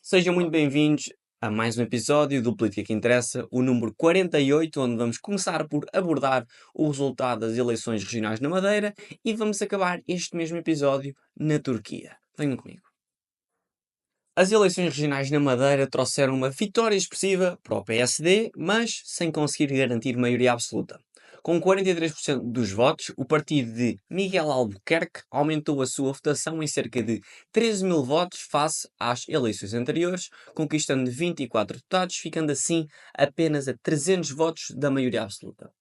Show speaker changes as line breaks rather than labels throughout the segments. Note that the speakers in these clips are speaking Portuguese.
Sejam muito bem-vindos a mais um episódio do Política que Interessa, o número 48, onde vamos começar por abordar o resultado das eleições regionais na Madeira e vamos acabar este mesmo episódio na Turquia. Venham comigo. As eleições regionais na Madeira trouxeram uma vitória expressiva para o PSD, mas sem conseguir garantir maioria absoluta. Com 43% dos votos, o partido de Miguel Albuquerque aumentou a sua votação em cerca de 13 mil votos face às eleições anteriores, conquistando 24 deputados, ficando assim apenas a 300 votos da maioria absoluta.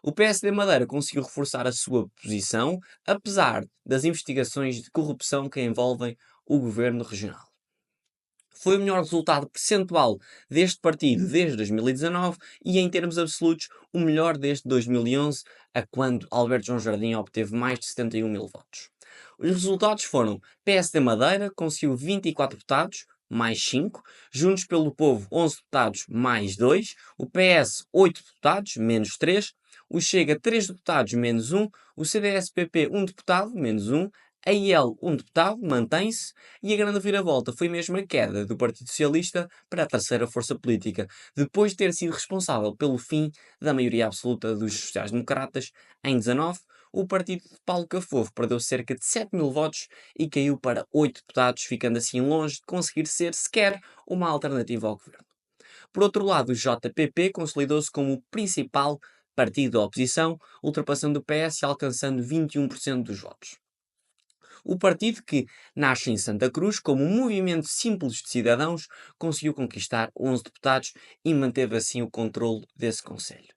O PSD Madeira conseguiu reforçar a sua posição, apesar das investigações de corrupção que envolvem o governo regional. Foi o melhor resultado percentual deste partido desde 2019 e, em termos absolutos, o melhor desde 2011, a quando Alberto João Jardim obteve mais de 71 mil votos. Os resultados foram: PSD Madeira conseguiu 24 deputados, mais 5, Juntos pelo Povo 11 deputados, mais 2, o PS 8 deputados, menos 3, o Chega 3 deputados, menos 1, o CDS-PP 1 deputado, menos 1, a IEL 1 deputado, mantém-se, e a grande reviravolta foi mesmo a queda do Partido Socialista para a terceira força política, depois de ter sido responsável pelo fim da maioria absoluta dos sociais-democratas em 19. O partido de Paulo Cafofo perdeu cerca de 7 mil votos e caiu para 8 deputados, ficando assim longe de conseguir ser sequer uma alternativa ao governo. Por outro lado, o JPP consolidou-se como o principal partido da oposição, ultrapassando o PS e alcançando 21% dos votos. O partido, que nasce em Santa Cruz como um movimento simples de cidadãos, conseguiu conquistar 11 deputados e manteve assim o controle desse conselho.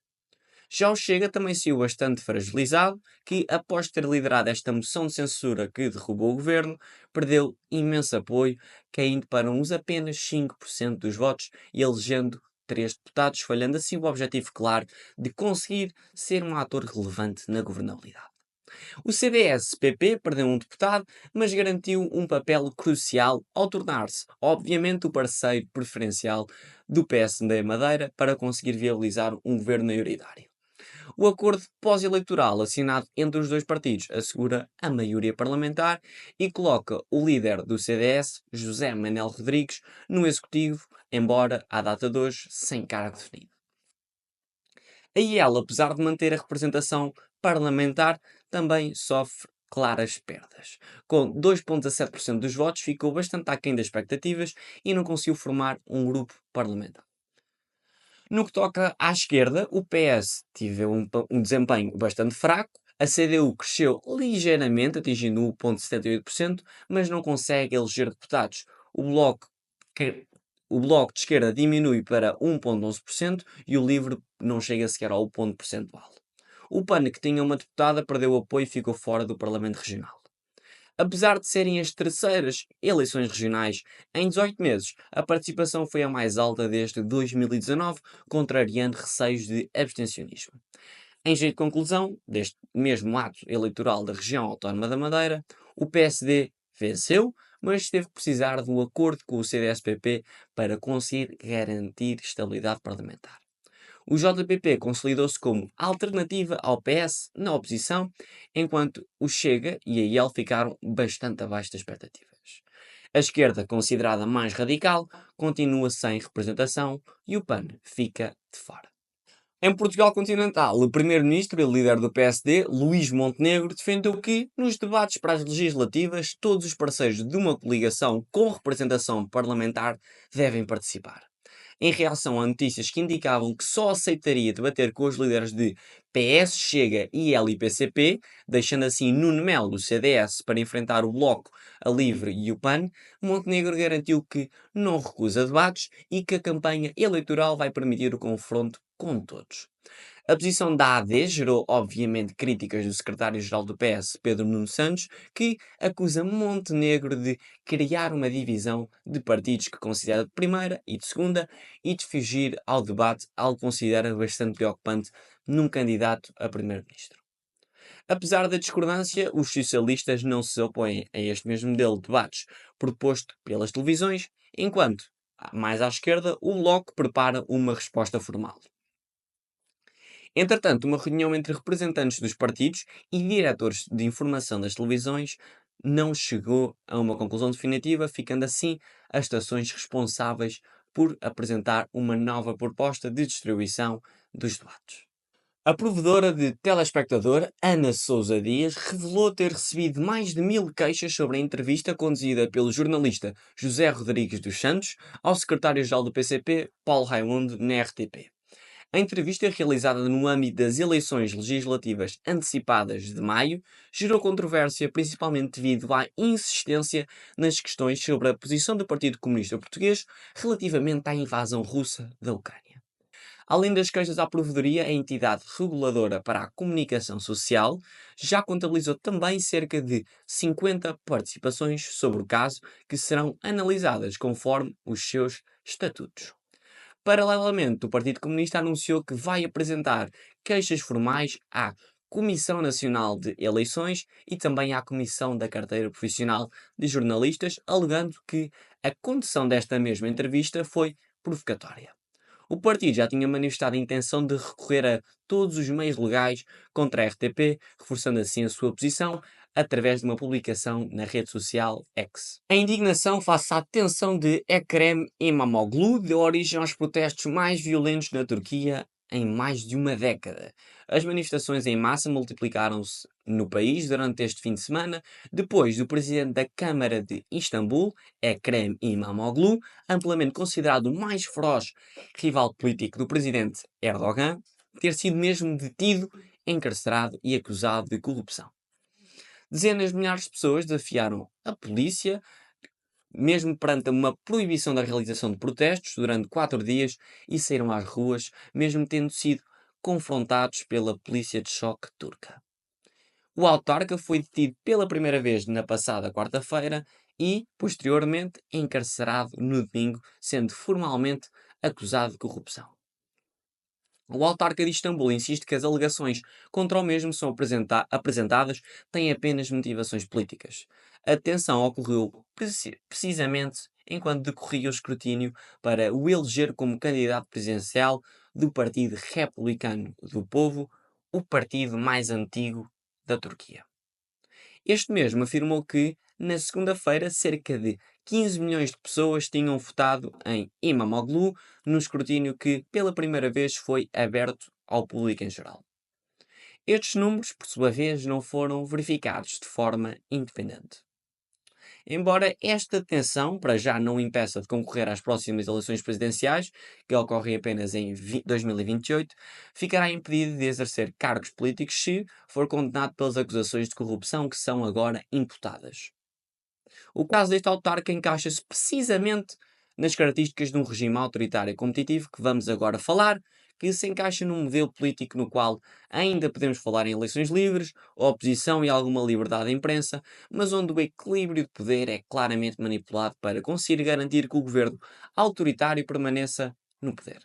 Já o Chega também saiu bastante fragilizado, que, após ter liderado esta moção de censura que derrubou o governo, perdeu imenso apoio, caindo para uns apenas 5% dos votos e elegendo 3 deputados, falhando assim o objetivo claro de conseguir ser um ator relevante na governabilidade. O CDS-PP perdeu um deputado, mas garantiu um papel crucial ao tornar-se, obviamente, o parceiro preferencial do PSD Madeira para conseguir viabilizar um governo maioritário. O acordo pós-eleitoral assinado entre os dois partidos assegura a maioria parlamentar e coloca o líder do CDS, José Manuel Rodrigues, no executivo, embora, à data de hoje, sem cargo definido. A IEL, apesar de manter a representação parlamentar, também sofre claras perdas. Com 2,17% dos votos, ficou bastante aquém das expectativas e não conseguiu formar um grupo parlamentar. No que toca à esquerda, o PS teve um desempenho bastante fraco, a CDU cresceu ligeiramente, atingindo 1,78%, mas não consegue eleger deputados. O Bloco, que- o bloco de Esquerda diminui para 1,11% e o Livre não chega sequer ao ponto percentual. O PAN, que tinha uma deputada, perdeu apoio e ficou fora do Parlamento Regional. Apesar de serem as terceiras eleições regionais em 18 meses, a participação foi a mais alta desde 2019, contrariando receios de abstencionismo. Em jeito de conclusão deste mesmo ato eleitoral da região autónoma da Madeira, o PSD venceu, mas teve que precisar de um acordo com o CDS-PP para conseguir garantir estabilidade parlamentar. O JPP consolidou-se como alternativa ao PS na oposição, enquanto o Chega e a IEL ficaram bastante abaixo das expectativas. A esquerda, considerada mais radical, continua sem representação e o PAN fica de fora. Em Portugal continental, o primeiro-ministro e líder do PSD, Luís Montenegro, defendeu que, nos debates para as legislativas, todos os parceiros de uma coligação com representação parlamentar devem participar. Em reação a notícias que indicavam que só aceitaria debater com os líderes de PS, Chega e LIPCP, deixando assim Nuno Melo do CDS para enfrentar o Bloco, a Livre e o PAN, Montenegro garantiu que não recusa debates e que a campanha eleitoral vai permitir o confronto com todos. A posição da AD gerou, obviamente, críticas do secretário-geral do PS, Pedro Nuno Santos, que acusa Montenegro de criar uma divisão de partidos que considera de primeira e de segunda e de fugir ao debate, algo que considera bastante preocupante num candidato a primeiro-ministro. Apesar da discordância, os socialistas não se opõem a este mesmo modelo de debates proposto pelas televisões, enquanto, mais à esquerda, o Bloco prepara uma resposta formal. Entretanto, uma reunião entre representantes dos partidos e diretores de informação das televisões não chegou a uma conclusão definitiva, ficando assim as estações responsáveis por apresentar uma nova proposta de distribuição dos debates. A provedora de telespectador, Ana Sousa Dias, revelou ter recebido mais de 1000 queixas sobre a entrevista conduzida pelo jornalista José Rodrigues dos Santos ao secretário-geral do PCP, Paulo Raimundo, na RTP. A entrevista, realizada no âmbito das eleições legislativas antecipadas de maio, gerou controvérsia principalmente devido à insistência nas questões sobre a posição do Partido Comunista Português relativamente à invasão russa da Ucrânia. Além das queixas à provedoria, a entidade reguladora para a comunicação social já contabilizou também cerca de 50 participações sobre o caso que serão analisadas conforme os seus estatutos. Paralelamente, o Partido Comunista anunciou que vai apresentar queixas formais à Comissão Nacional de Eleições e também à Comissão da Carteira Profissional de Jornalistas, alegando que a condução desta mesma entrevista foi provocatória. O partido já tinha manifestado a intenção de recorrer a todos os meios legais contra a RTP, reforçando assim a sua posição através de uma publicação na rede social X. A indignação face à detenção de Ekrem İmamoğlu deu origem aos protestos mais violentos na Turquia em mais de uma década. As manifestações em massa multiplicaram-se no país durante este fim de semana, depois do presidente da Câmara de Istambul, Ekrem İmamoğlu, amplamente considerado o mais feroz rival político do presidente Erdogan, ter sido mesmo detido, encarcerado e acusado de corrupção. Dezenas de milhares de pessoas desafiaram a polícia, mesmo perante uma proibição da realização de protestos durante 4 dias e saíram às ruas, mesmo tendo sido confrontados pela polícia de choque turca. O autarca foi detido pela primeira vez na passada quarta-feira e, posteriormente, encarcerado no domingo, sendo formalmente acusado de corrupção. O autarca de Istambul insiste que as alegações contra o mesmo são apresentadas têm apenas motivações políticas. A detenção ocorreu precisamente enquanto decorria o escrutínio para o eleger como candidato presidencial do Partido Republicano do Povo, o partido mais antigo da Turquia. Este mesmo afirmou que, na segunda-feira, cerca de 15 milhões de pessoas tinham votado em Imamoglu no escrutínio que, pela primeira vez, foi aberto ao público em geral. Estes números, por sua vez, não foram verificados de forma independente. Embora esta detenção para já não o impeça de concorrer às próximas eleições presidenciais, que ocorrem apenas em 2028, ficará impedido de exercer cargos políticos se for condenado pelas acusações de corrupção que são agora imputadas. O caso deste autarca encaixa-se precisamente nas características de um regime autoritário e competitivo que vamos agora falar, que se encaixa num modelo político no qual ainda podemos falar em eleições livres, oposição e alguma liberdade de imprensa, mas onde o equilíbrio de poder é claramente manipulado para conseguir garantir que o governo autoritário permaneça no poder.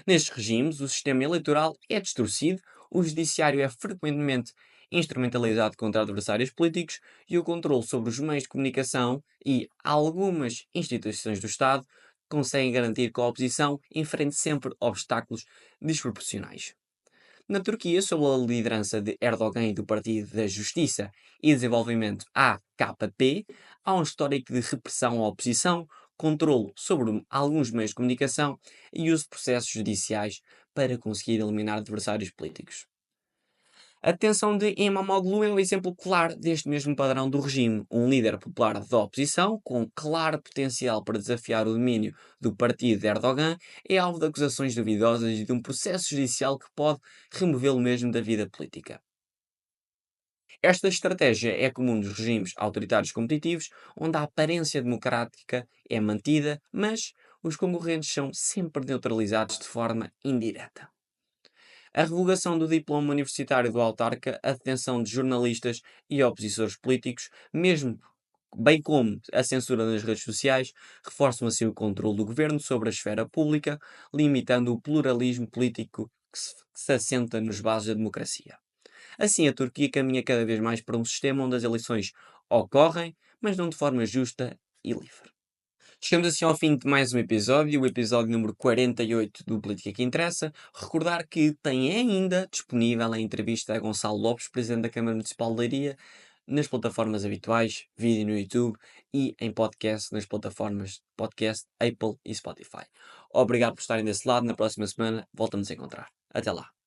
Nestes regimes, o sistema eleitoral é distorcido, o judiciário é frequentemente instrumentalizado contra adversários políticos e o controle sobre os meios de comunicação e algumas instituições do Estado conseguem garantir que a oposição enfrente sempre obstáculos desproporcionais. Na Turquia, sob a liderança de Erdogan e do Partido da Justiça e Desenvolvimento AKP, há um histórico de repressão à oposição, controle sobre alguns meios de comunicação e uso de processos judiciais para conseguir eliminar adversários políticos. A detenção de Imamoglu é um exemplo claro deste mesmo padrão do regime, um líder popular da oposição, com claro potencial para desafiar o domínio do partido de Erdogan, é alvo de acusações duvidosas e de um processo judicial que pode removê-lo mesmo da vida política. Esta estratégia é comum nos regimes autoritários competitivos, onde a aparência democrática é mantida, mas os concorrentes são sempre neutralizados de forma indireta. A revogação do diploma universitário do autarca, a detenção de jornalistas e opositores políticos, mesmo bem como a censura nas redes sociais, reforçam assim o controle do governo sobre a esfera pública, limitando o pluralismo político que se assenta nos bases da democracia. Assim, a Turquia caminha cada vez mais para um sistema onde as eleições ocorrem, mas não de forma justa e livre. Chegamos assim ao fim de mais um episódio, o episódio número 48 do Política que Interessa. Recordar que tem ainda disponível a entrevista a Gonçalo Lopes, Presidente da Câmara Municipal de Leiria, nas plataformas habituais, vídeo no YouTube e em podcast nas plataformas de podcast Apple e Spotify. Obrigado por estarem desse lado. Na próxima semana voltamos a encontrar. Até lá.